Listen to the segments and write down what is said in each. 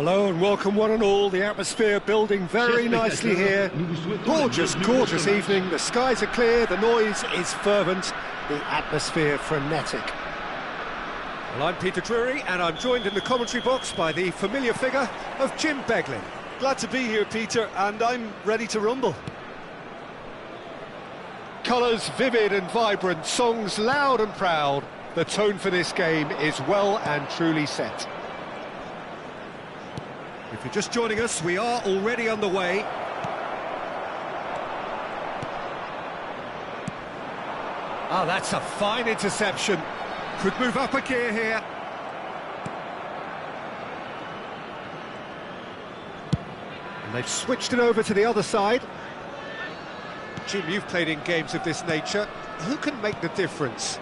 Hello and welcome one and all. The atmosphere building very nicely here. Gorgeous, gorgeous evening. The skies are clear, the noise is fervent, the atmosphere frenetic. Well, I'm Peter Drury and I'm joined in the commentary box by the familiar figure of Jim Beglin. Glad to be here, Peter, and I'm ready to rumble. Colours vivid and vibrant, songs loud and proud. The tone for this game is well and truly set. If you're just joining us, we are already underway. Ah, that's a fine interception. Could move up a gear here. And they've switched it over to the other side. Jim, you've played in games of this nature. Who can make the difference?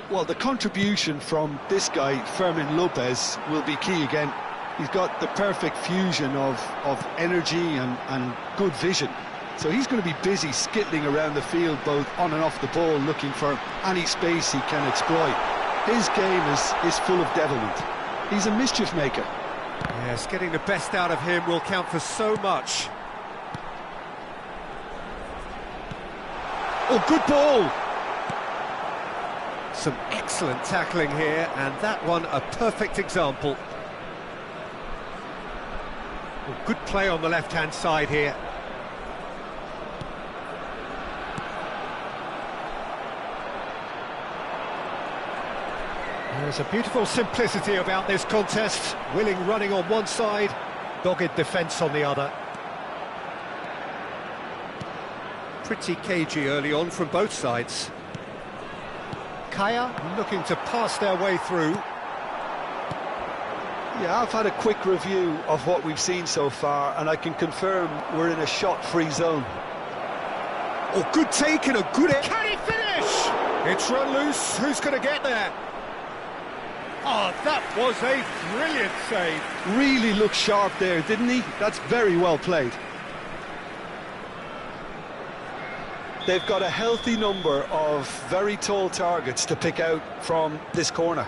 Well, the contribution from this guy, Fermin Lopez, will be key again. He's got the perfect fusion of energy and good vision. So he's going to be busy skittling around the field, both on and off the ball, looking for any space he can exploit. His game is full of devilment. He's a mischief maker. Yes, getting the best out of him will count for so much. Oh, good ball! Some excellent tackling here, and that one a perfect example. Well, good play on the left-hand side here. There's a beautiful simplicity about this contest. Willing running on one side, dogged defence on the other. Pretty cagey early on from both sides. Kaya looking to pass their way through. Yeah, I've had a quick review of what we've seen so far, and I can confirm we're in a shot-free zone. Oh, good take and a good... Can he finish? It's run loose. Who's going to get there? Oh, that was a brilliant save. Really looked sharp there, didn't he? That's very well played. They've got a healthy number of very tall targets to pick out from this corner.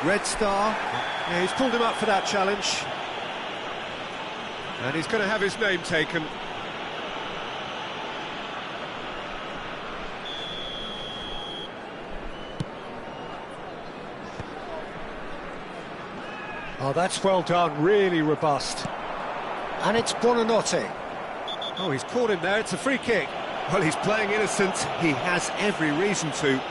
Red Star, yeah, he's pulled him up for that challenge. And he's going to have his name taken. Oh, that's well done, really robust. And it's Buonanotte. Oh, he's caught him there, it's a free kick. Well, he's playing innocent, he has every reason to.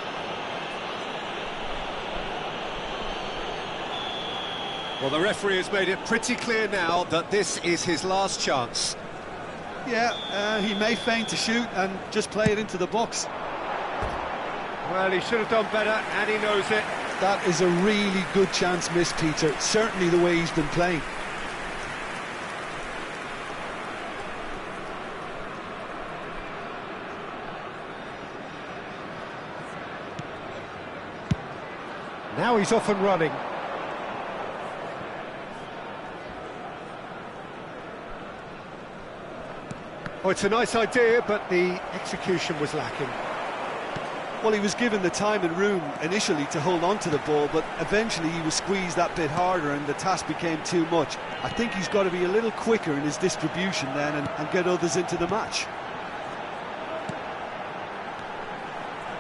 Well, the referee has made it pretty clear now that this is his last chance. Yeah, he may feign to shoot and just play it into the box. Well, he should have done better, and he knows it. That is a really good chance missed, Peter. Certainly the way he's been playing. Now he's off and running. Oh, it's a nice idea, but the execution was lacking. Well, he was given the time and room initially to hold on to the ball, but eventually he was squeezed that bit harder and the task became too much. I think he's got to be a little quicker in his distribution then and get others into the match.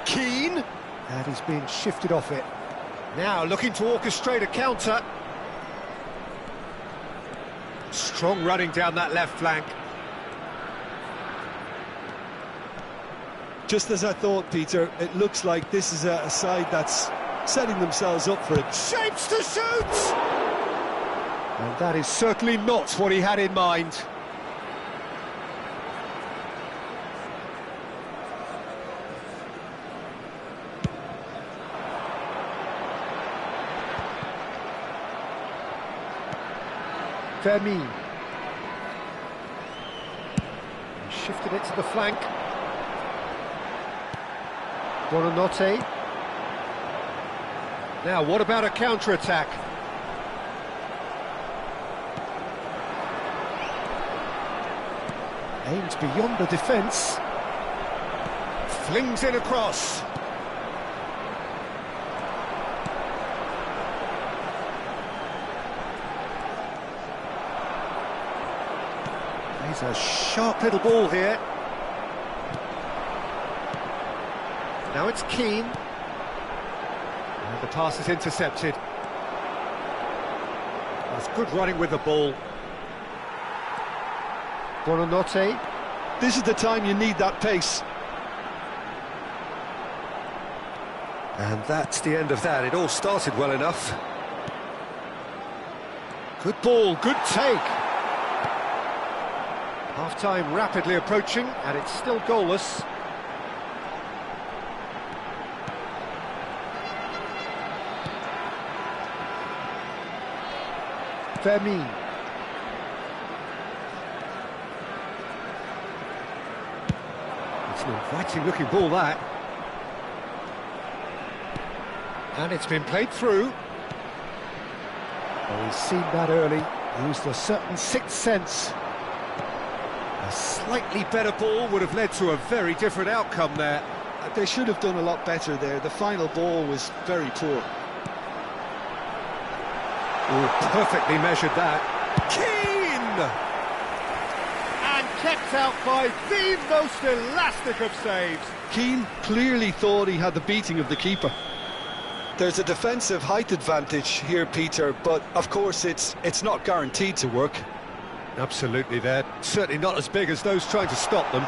Keane, and he's been shifted off it. Now looking to orchestrate a counter. Strong running down that left flank. Just as I thought, Peter, it looks like this is a side that's setting themselves up for it. Shapes to shoot! And that is certainly not what he had in mind. Fermin. He shifted it to the flank. Buonanotte. Now, what about a counter-attack? Aims beyond the defence. Flings it across. He's a sharp little ball here. Now it's Keane. And the pass is intercepted. That's good running with the ball. Buonanotte. This is the time you need that pace. And that's the end of that. It all started well enough. Good ball, good take. Half-time rapidly approaching, and it's still goalless. Fermin. It's an inviting-looking ball, that. And it's been played through. Well, he's seen that early, used a certain sixth sense. A slightly better ball would have led to a very different outcome there. They should have done a lot better there. The final ball was very poor. Oh, perfectly measured that. Keane! And kept out by the most elastic of saves. Keane clearly thought he had the beating of the keeper. There's a defensive height advantage here, Peter, but of course it's not guaranteed to work. Absolutely, they're certainly not as big as those trying to stop them.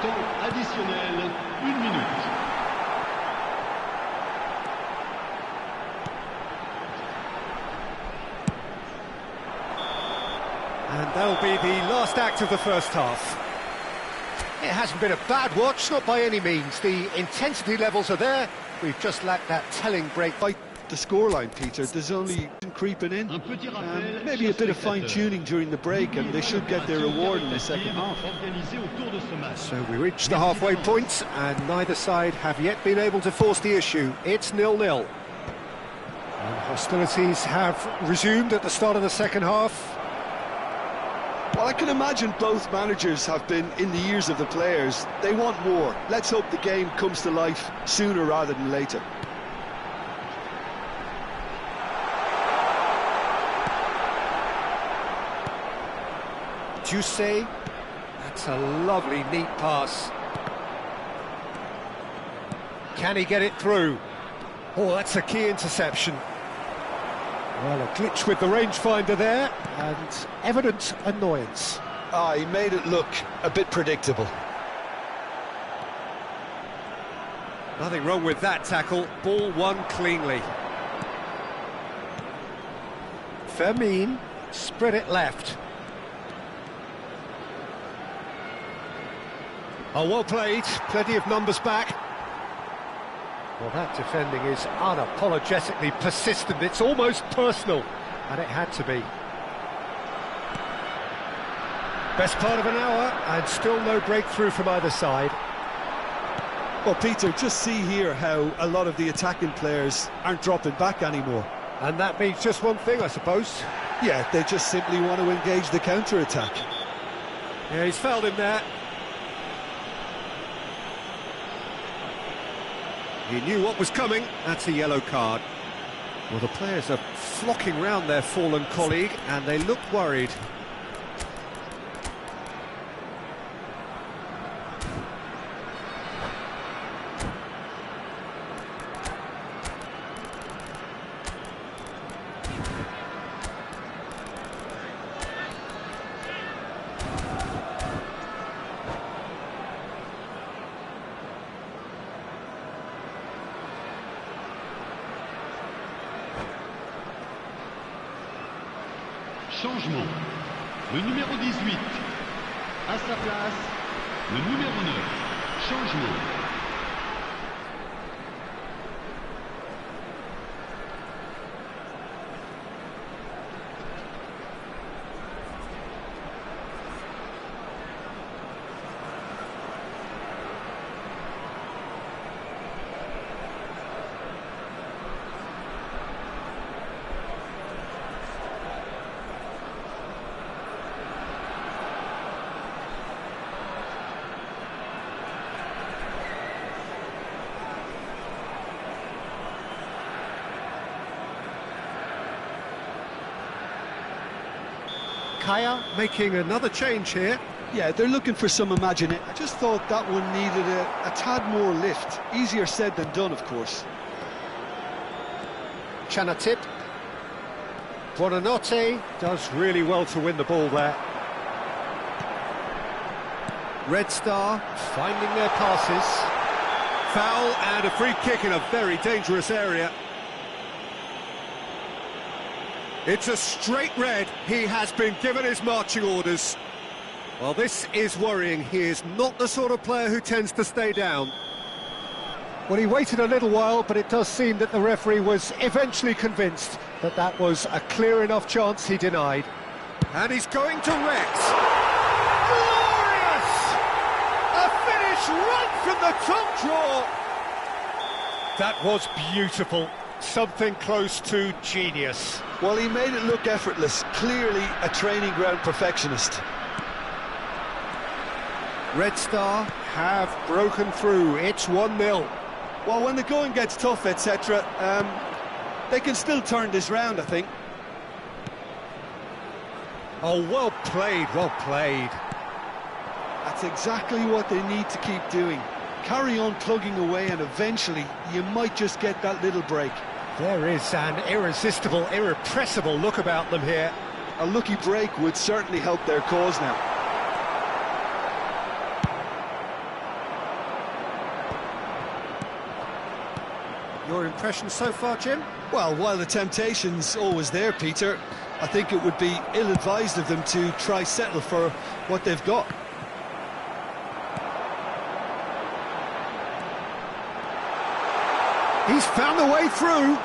Temps additionnel, 1 minute. And that'll be the last act of the first half. It hasn't been a bad watch, not by any means. The intensity levels are there. We've just lacked that telling break. By the scoreline, Peter, there's only creeping in. Maybe a bit of fine-tuning during the break, and they should get their reward in the second half. So we reached the halfway point, and neither side have yet been able to force the issue. It's 0-0. And hostilities have resumed at the start of the second half. Well, I can imagine both managers have been in the ears of the players. They want more. Let's hope the game comes to life sooner rather than later. Juicy. That's a lovely, neat pass. Can he get it through? Oh, that's a key interception. Well, a glitch with the rangefinder there, and evident annoyance. He made it look a bit predictable. Nothing wrong with that tackle. Ball won cleanly. Fermin spread it left. Oh, well played. Plenty of numbers back. Well, that defending is unapologetically persistent. It's almost personal, and it had to be. Best part of an hour, and still no breakthrough from either side. Well, Peter, just see here how a lot of the attacking players aren't dropping back anymore. And that means just one thing, I suppose. Yeah, they just simply want to engage the counter-attack. Yeah, he's fouled him there. He knew what was coming. That's a yellow card. Well, the players are flocking round their fallen colleague, and they look worried. Changement. Le numéro 18. À sa place, le numéro 9. Changement. Kaya making another change here. Yeah, they're looking for some imagination. I just thought that one needed a tad more lift. Easier said than done, of course. Chanatip. Buonanotte does really well to win the ball there. Red Star finding their passes. Foul and a free kick in a very dangerous area. It's a straight red. He has been given his marching orders. Well, this is worrying. He is not the sort of player who tends to stay down. Well, he waited a little while, but it does seem that the referee was eventually convinced that that was a clear enough chance he denied. And he's going to Rex. Glorious! A finish right from the top draw. That was beautiful. Something close to genius. Well, he made it look effortless. Clearly a training ground perfectionist. Red Star have broken through. It's 1-0. Well, when the going gets tough, etc., they can still turn this round, I think. Oh, well played, well played. That's exactly what they need to keep doing. Carry on plugging away and eventually you might just get that little break. There is an irresistible, irrepressible look about them here. A lucky break would certainly help their cause now. Your impression so far, Jim? Well, while the temptation's always there, Peter, I think it would be ill-advised of them to try settle for what they've got. He's found a way through.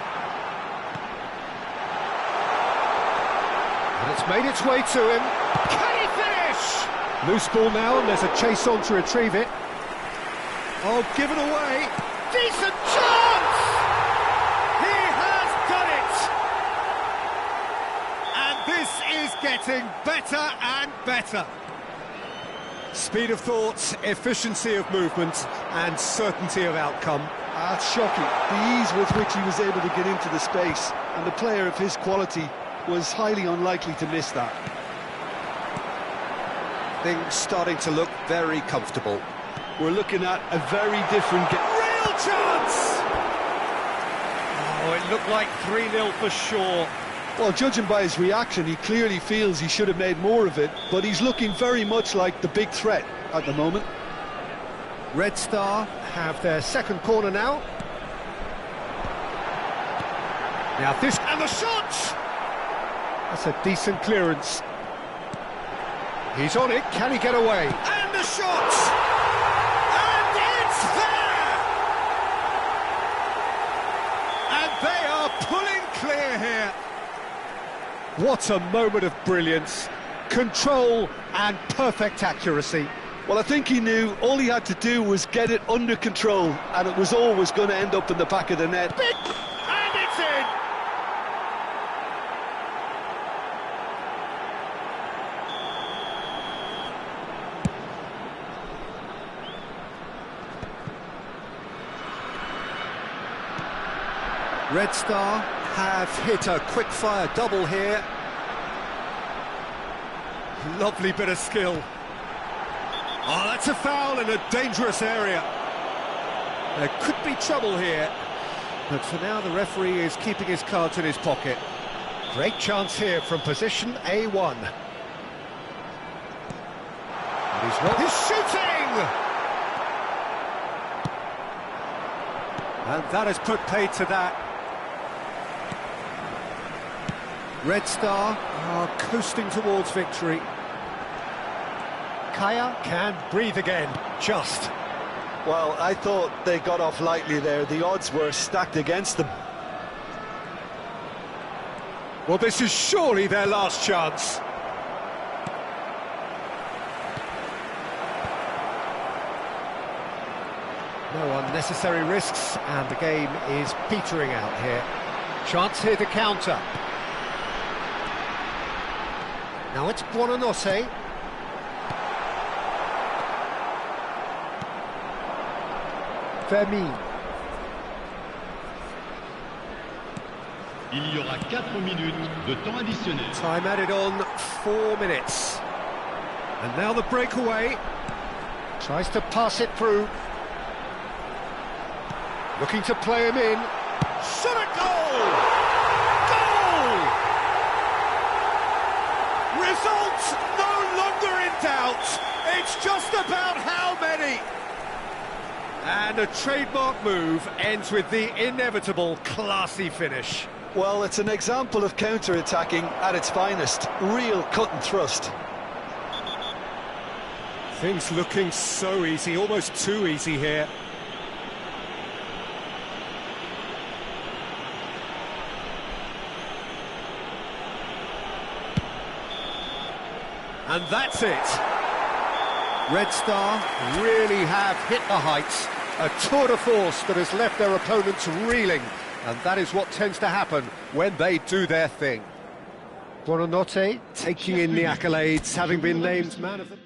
And it's made its way to him. Can he finish? Loose ball now, and there's a chase on to retrieve it. Oh, given away. Decent chance! He has done it! And this is getting better and better. Speed of thought, efficiency of movement, and certainty of outcome. That's shocking. The ease with which he was able to get into the space, and a player of his quality was highly unlikely to miss that. Things starting to look very comfortable. We're looking at a very different game. Real chance! Oh, it looked like 3-0 for sure. Well, judging by his reaction, he clearly feels he should have made more of it, but he's looking very much like the big threat at the moment. Red Star have their second corner now. Now this... And the shot! That's a decent clearance. He's on it. Can he get away? And the shot! And it's there! And they are pulling clear here. What a moment of brilliance. Control and perfect accuracy. Well, I think he knew all he had to do was get it under control, and it was always going to end up in the back of the net. And it's in! Red Star have hit a quick-fire double here. Lovely bit of skill. Oh, that's a foul in a dangerous area. There could be trouble here, but for now the referee is keeping his cards in his pocket. Great chance here from position A1. And he's shooting! And that has put paid to that. Red Star are coasting towards victory. Kaya can breathe again, just. Well, I thought they got off lightly there. The odds were stacked against them. Well, this is surely their last chance. No unnecessary risks, and the game is petering out here. Chance here to counter. Now it's Buonanotte. Fermi. Il y aura 4 minutes de temps additionnel. Time added on, 4 minutes. And now the breakaway. Tries to pass it through. Looking to play him in. Shot a goal! Goal! Results no longer in doubt. It's just about how many. And a trademark move ends with the inevitable classy finish. Well, it's an example of counter-attacking at its finest. Real cut and thrust. Things looking so easy, almost too easy here. And that's it. Red Star really have hit the heights. A tour de force that has left their opponents reeling. And that is what tends to happen when they do their thing. Buonanotte taking in the accolades, having been named man of the...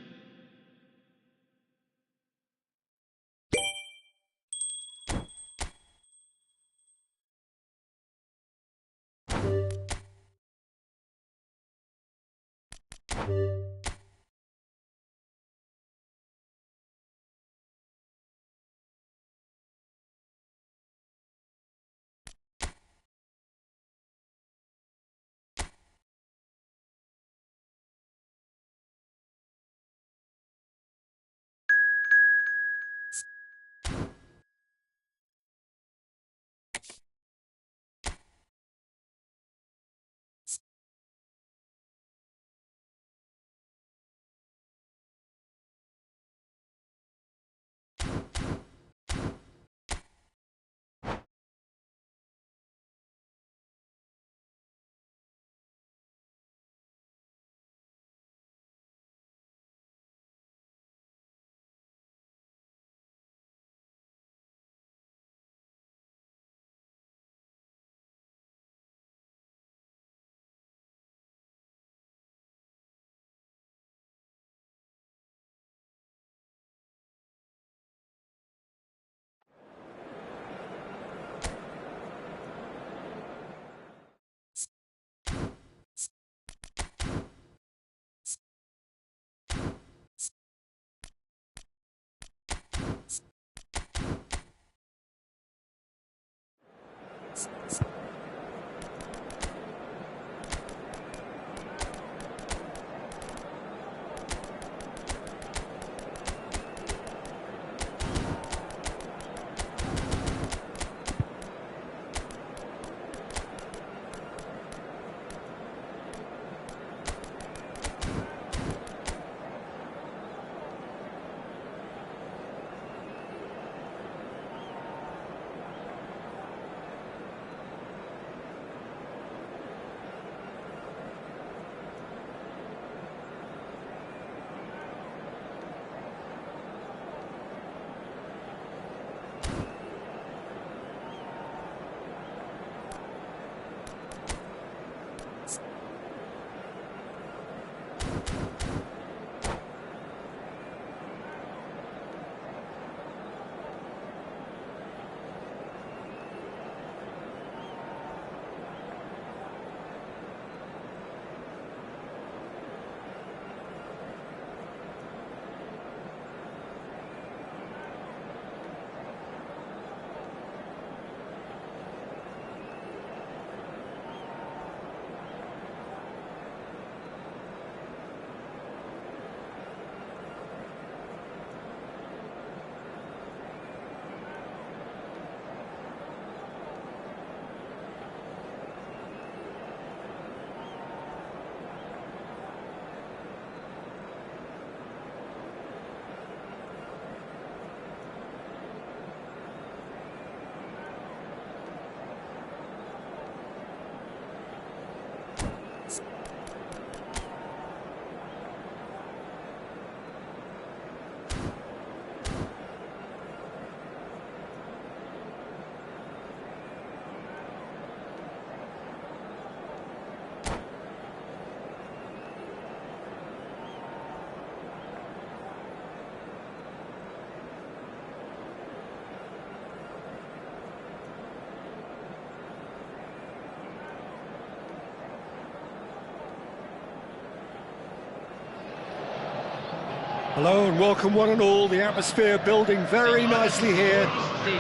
Hello and welcome one and all, the atmosphere building very nicely here.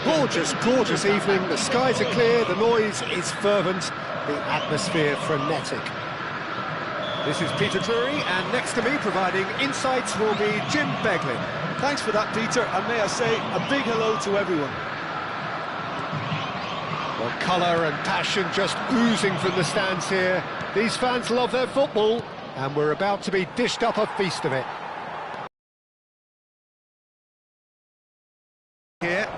Gorgeous, gorgeous evening, the skies are clear, the noise is fervent, the atmosphere frenetic. This is Peter Drury, and next to me providing insights will be Jim Beglin. Thanks for that, Peter, and may I say a big hello to everyone. Well, colour and passion just oozing from the stands here. These fans love their football, and we're about to be dished up a feast of it. Here.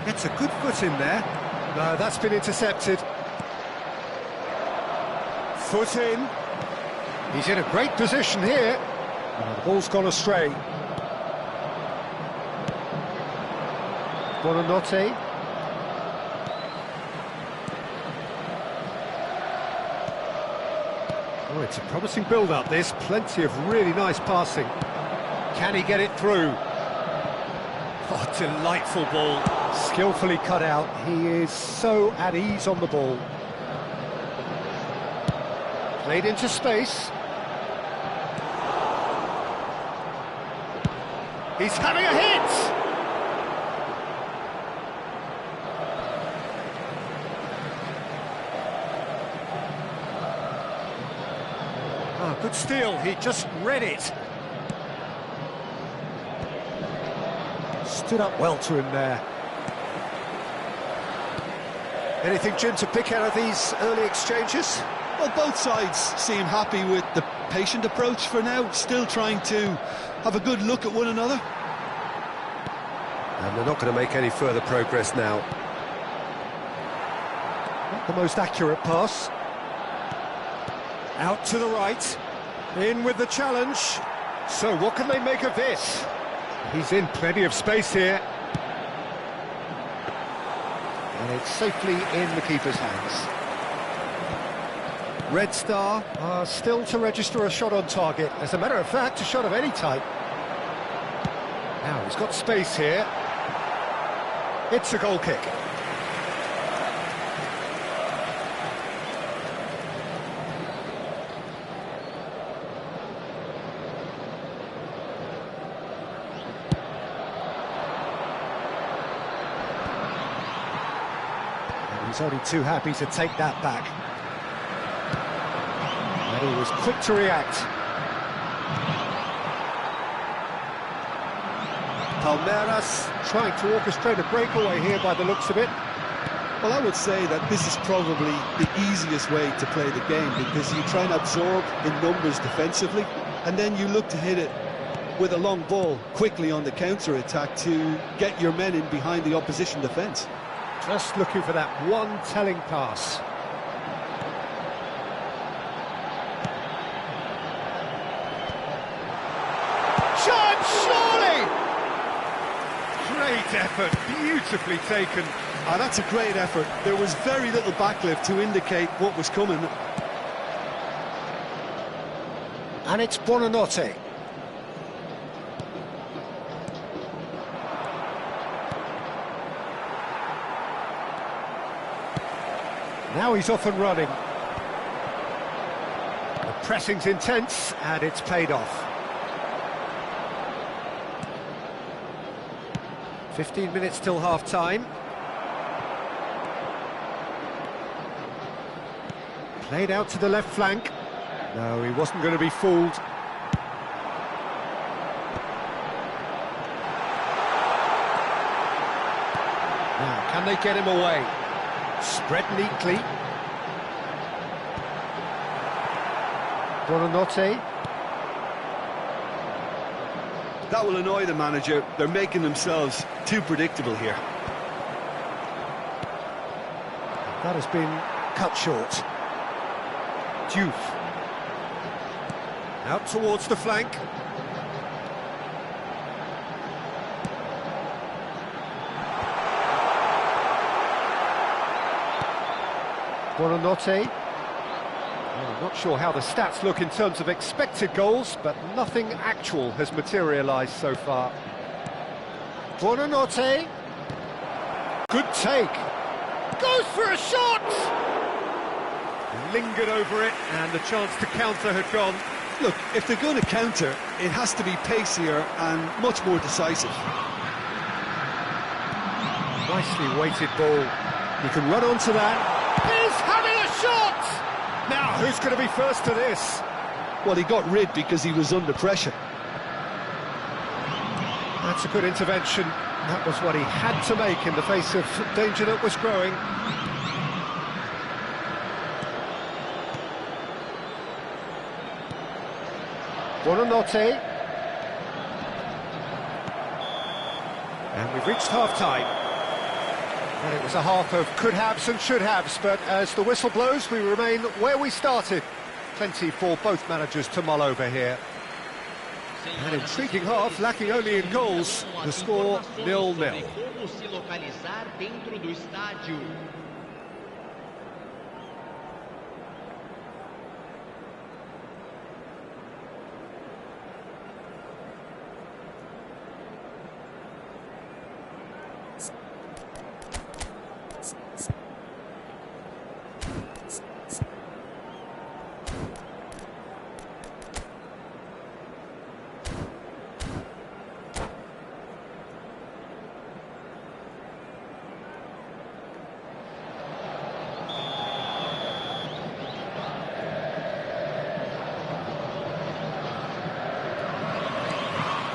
Gets a good foot in there. No, that's been intercepted. Foot in. He's in a great position here. Oh, the ball's gone astray. Buonanotte. Oh, it's a promising build-up, this. Plenty of really nice passing. Can he get it through? Oh, delightful ball. Skillfully cut out. He is so at ease on the ball. Played into space. He's having a hit! Oh, good steal, he just read it. Stood up well to him there. Anything, Jim, to pick out of these early exchanges? Well, both sides seem happy with the patient approach for now, still trying to have a good look at one another. And they're not going to make any further progress now. Not the most accurate pass. Out to the right, in with the challenge. So what can they make of this? He's in plenty of space here. And it's safely in the keeper's hands. Red Star are still to register a shot on target. As a matter of fact, a shot of any type. Now he's got space here. It's a goal kick. He's only too happy to take that back. And he was quick to react. Palmeiras trying to orchestrate a breakaway here by the looks of it. Well, I would say that this is probably the easiest way to play the game, because you try and absorb in numbers defensively, and then you look to hit it with a long ball quickly on the counter-attack to get your men in behind the opposition defence. Just looking for that one telling pass. Chance, surely! Great effort, beautifully taken. Ah, that's a great effort. There was very little backlift to indicate what was coming. And it's Buonanotte. Now he's off and running. The pressing's intense, and it's paid off. 15 minutes till half-time. Played out to the left flank. No, he wasn't going to be fooled. Now, can they get him away? Spread neatly. Buonanotte. That will annoy the manager. They're making themselves too predictable here. That has been cut short. Diouf. Out towards the flank. Buonanotte. Well, I'm not sure how the stats look in terms of expected goals, but nothing actual has materialised so far. Buonanotte. Good take. Goes for a shot! Lingered over it, and the chance to counter had gone. Look, if they're going to counter, it has to be pacier and much more decisive. Nicely weighted ball. He can run onto that. He's having a shot! Now, who's going to be first to this? Well, he got rid because he was under pressure. That's a good intervention. That was what he had to make in the face of danger that was growing. Buonanotte. And we've reached half-time. And it was a half of could-haves and should-haves, but as the whistle blows, we remain where we started. Plenty for both managers to mull over here. An intriguing half, lacking only in goals. The score 0-0.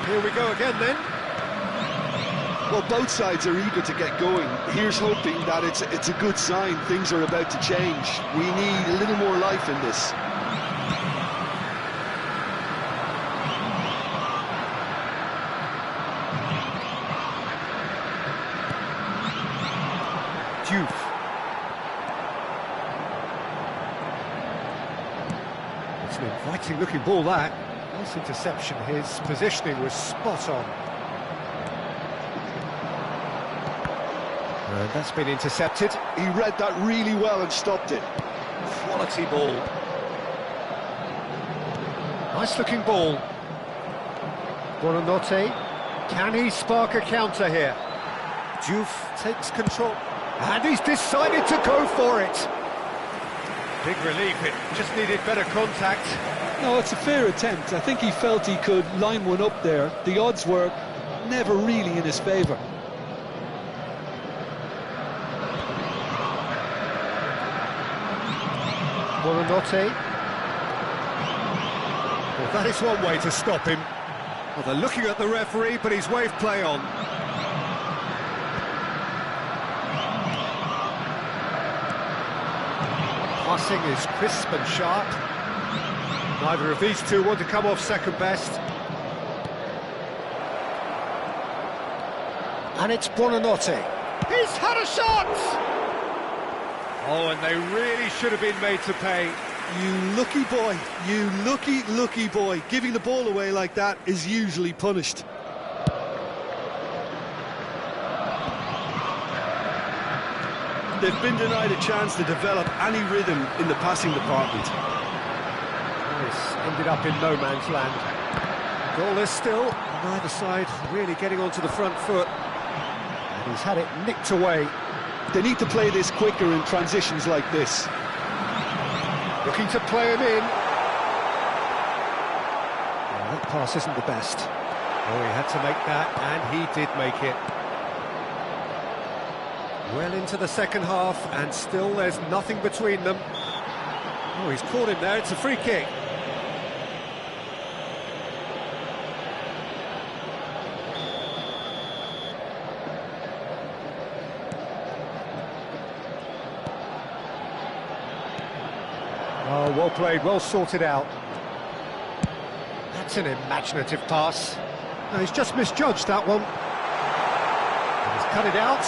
Here we go again then. Well, both sides are eager to get going. Here's hoping that it's a good sign. Things are about to change. We need a little more life in this. Diouf. It's an inviting looking ball, that. Nice interception. His positioning was spot on. And that's been intercepted. He read that really well and stopped it. Quality ball. Nice looking ball. Buonanotte. Can he spark a counter here? Diouf takes control. And he's decided to go for it. Big relief, it just needed better contact. No, it's a fair attempt. I think he felt he could line one up there. The odds were never really in his favour. Buonanotte. Well, that is one way to stop him. Well, they're looking at the referee, but he's waved play on. Passing is crisp and sharp. Neither of these two want to come off second best. And it's Buonanotte. He's had a shot! Oh, and they really should have been made to pay. You lucky boy, you lucky boy. Giving the ball away like that is usually punished. They've been denied a chance to develop any rhythm in the passing department. This ended up in no man's land. Goalless still, neither side really getting onto the front foot. And he's had it nicked away. They need to play this quicker in transitions like this. Looking to play him in. Well, that pass isn't the best. Oh, he had to make that, and he did make it. Well into the second half, and still there's nothing between them. Oh, he's caught him there, it's a free kick. Oh, well played, well sorted out. That's an imaginative pass. No, he's just misjudged that one. And he's cut it out.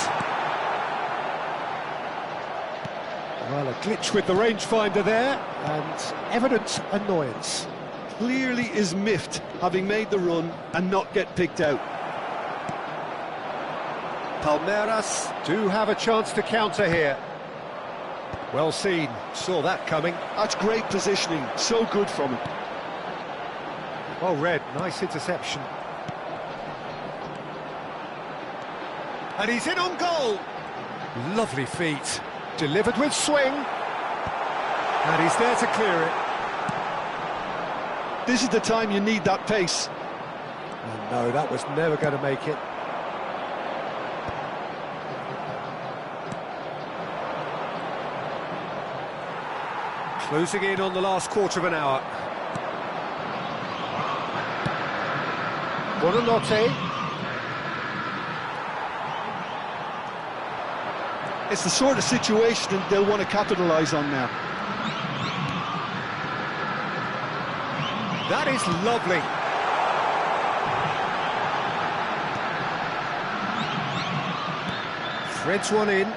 Well, a glitch with the rangefinder there, and evident annoyance. Clearly is miffed, having made the run and not get picked out. Palmeiras do have a chance to counter here. Well seen, saw that coming. That's great positioning, so good from him. Well read, nice interception. And he's in on goal. Lovely feet, delivered with swing. And he's there to clear it. This is the time you need that pace. Oh, no, that was never going to make it. Closing in on the last quarter of an hour. Buonanotte. It's the sort of situation that they'll want to capitalise on now. That is lovely. Threads one in.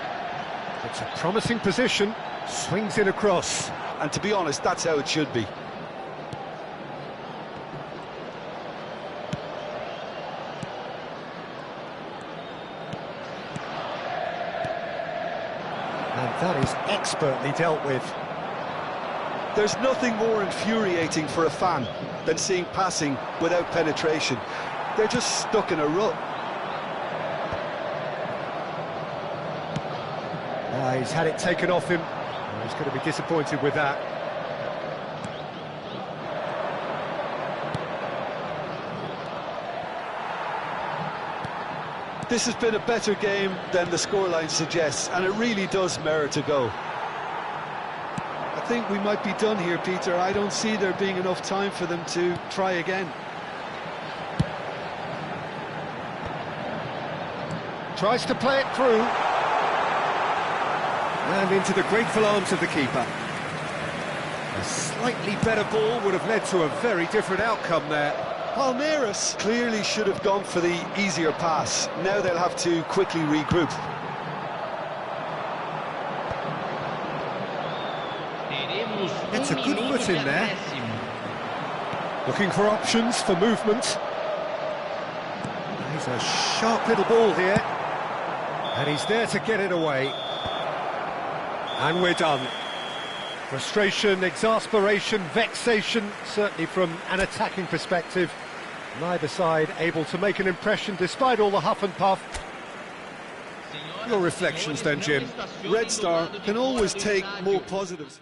It's a promising position. Swings in across. And to be honest, that's how it should be. And that is expertly dealt with. There's nothing more infuriating for a fan than seeing passing without penetration. They're just stuck in a rut. He's had it taken off him. He's going to be disappointed with that. This has been a better game than the scoreline suggests, and it really does merit a go. I think we might be done here, Peter. I don't see there being enough time for them to try again. Tries to play it through. And into the grateful arms of the keeper. A slightly better ball would have led to a very different outcome there. Palmeiras clearly should have gone for the easier pass. Now they'll have to quickly regroup. It's a good foot in there. Looking for options for movement. He's a sharp little ball here. And he's there to get it away. And we're done. Frustration, exasperation, vexation, certainly from an attacking perspective. Neither side able to make an impression despite all the huff and puff. Your reflections then, Jim? Red Star can always take more positives.